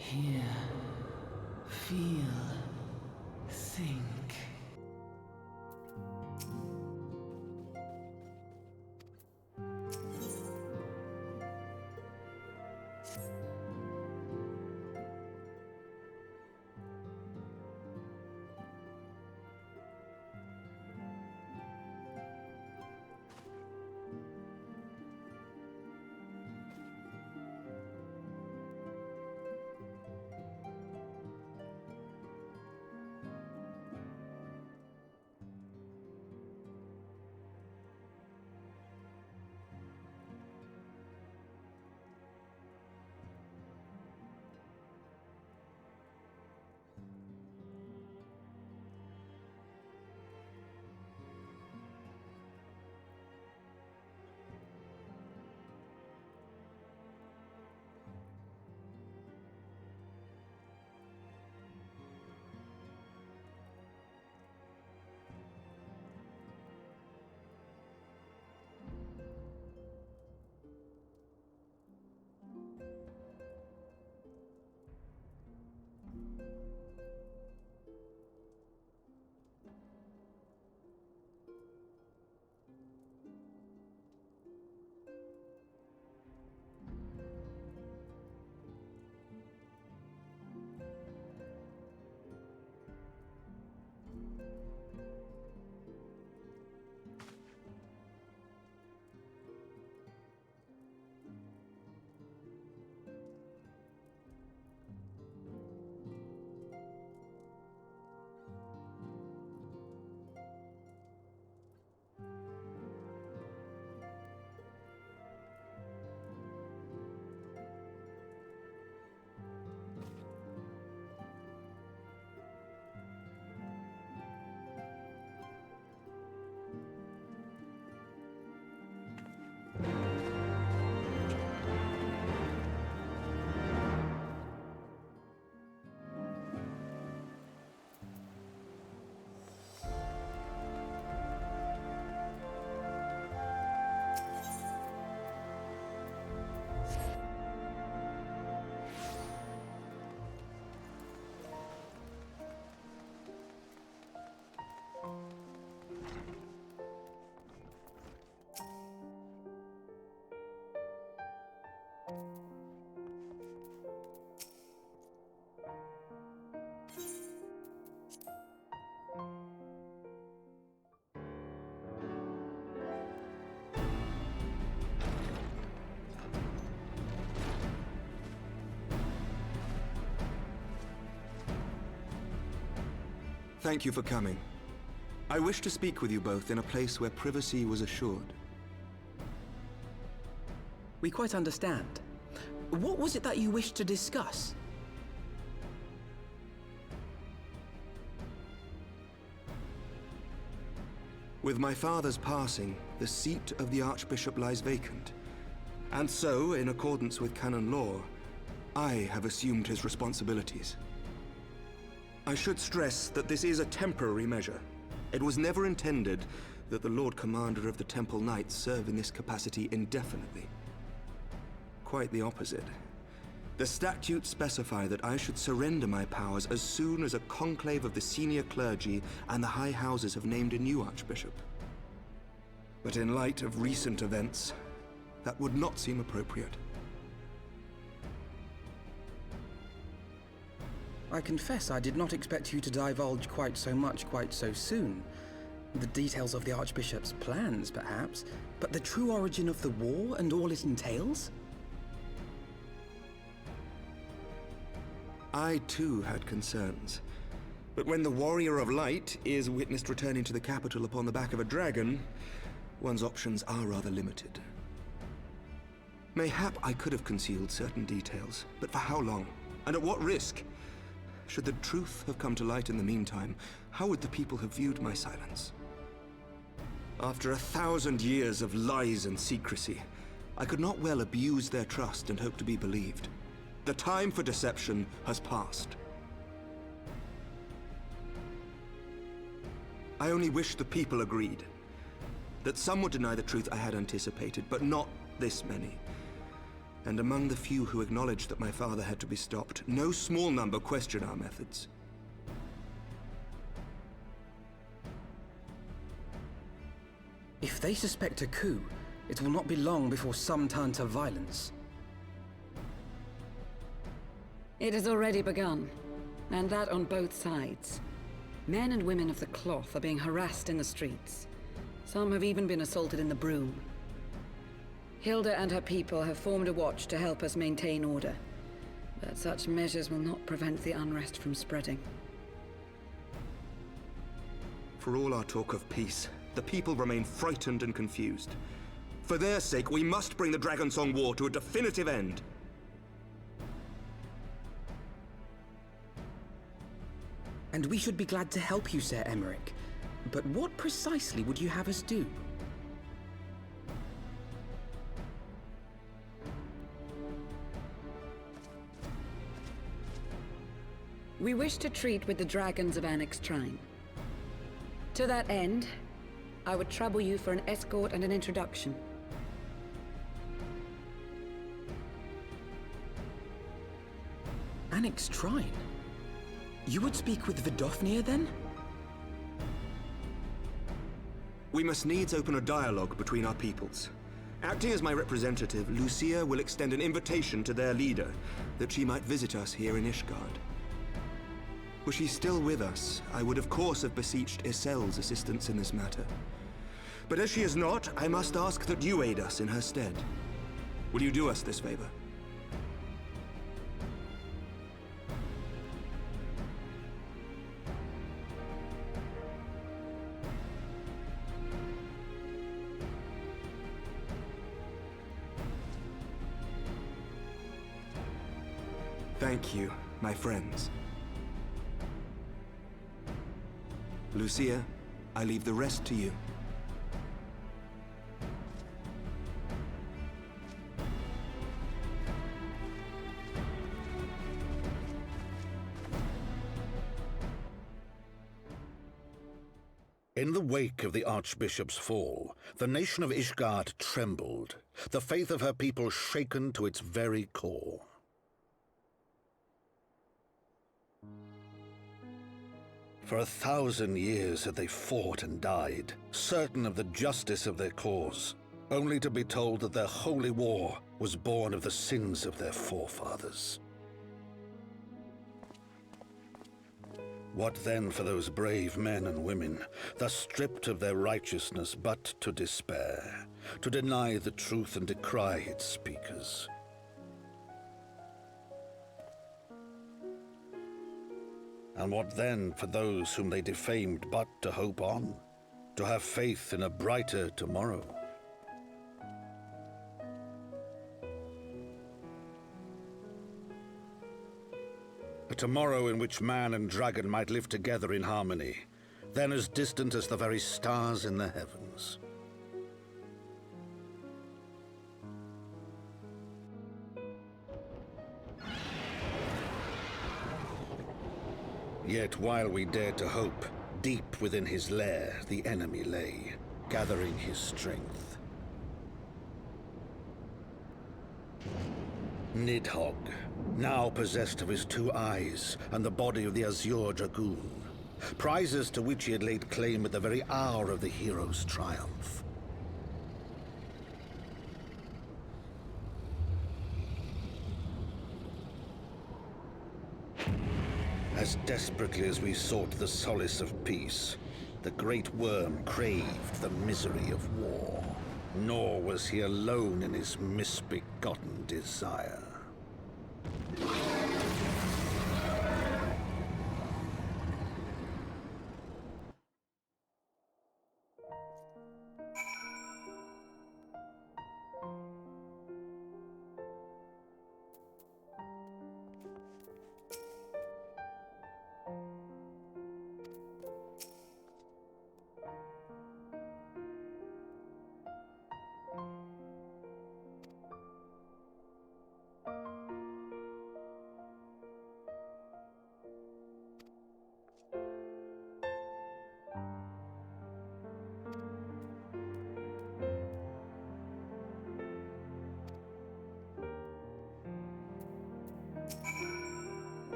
Hear, feel, think. Thank you for coming. I wish to speak with you both in a place where privacy was assured. We quite understand. What was it that you wished to discuss? With my father's passing, the seat of the Archbishop lies vacant. And so, in accordance with canon law, I have assumed his responsibilities. I should stress that this is a temporary measure. It was never intended that the Lord Commander of the Temple Knights serve in this capacity indefinitely. Quite the opposite. The statutes specify that I should surrender my powers as soon as a conclave of the senior clergy and the high houses have named a new archbishop. But in light of recent events, that would not seem appropriate. I confess I did not expect you to divulge quite so much quite so soon. The details of the Archbishop's plans, perhaps, but the true origin of the war and all it entails? I too had concerns. But when the Warrior of Light is witnessed returning to the capital upon the back of a dragon, one's options are rather limited. Mayhap I could have concealed certain details, but for how long? And at what risk? Should the truth have come to light in the meantime, how would the people have viewed my silence? After 1,000 years of lies and secrecy, I could not well abuse their trust and hope to be believed. The time for deception has passed. I only wish the people agreed. That some would deny the truth I had anticipated, but not this many. and among the few who acknowledged that my father had to be stopped, no small number question our methods. If they suspect a coup, it will not be long before some turn to violence. It has already begun, and that on both sides. Men and women of the cloth are being harassed in the streets. Some have even been assaulted in the Broom. Hilda and her people have formed a watch to help us maintain order, but such measures will not prevent the unrest from spreading. For all our talk of peace, the people remain frightened and confused. For their sake, we must bring the Dragonsong War to a definitive end. And we should be glad to help you, Sir Emmerich. But what precisely would you have us do? We wish to treat with the dragons of Annex Trine. To that end, I would trouble you for an escort and an introduction. Annex Trine? You would speak with Vidofnir, then? We must needs open a dialogue between our peoples. Acting as my representative, Lucia will extend an invitation to their leader, that she might visit us here in Ishgard. Were she still with us, I would of course have beseeched Isel's assistance in this matter. But as she is not, I must ask that you aid us in her stead. Will you do us this favor? Thank you, my friends. Lucia, I leave the rest to you. In the wake of the Archbishop's fall, the nation of Ishgard trembled, the faith of her people shaken to its very core. For 1,000 years had they fought and died, certain of the justice of their cause, only to be told that their holy war was born of the sins of their forefathers. What then for those brave men and women, thus stripped of their righteousness but to despair, to deny the truth and decry its speakers? And what then for those whom they defamed but to hope on, to have faith in a brighter tomorrow? A tomorrow in which man and dragon might live together in harmony, then as distant as the very stars in the heavens. Yet while we dared to hope, deep within his lair the enemy lay, gathering his strength. Nidhogg, now possessed of his 2 eyes and the body of the Azure Dragoon, prizes to which he had laid claim at the very hour of the hero's triumph. As desperately as we sought the solace of peace, the great worm craved the misery of war. Nor was he alone in his misbegotten desire.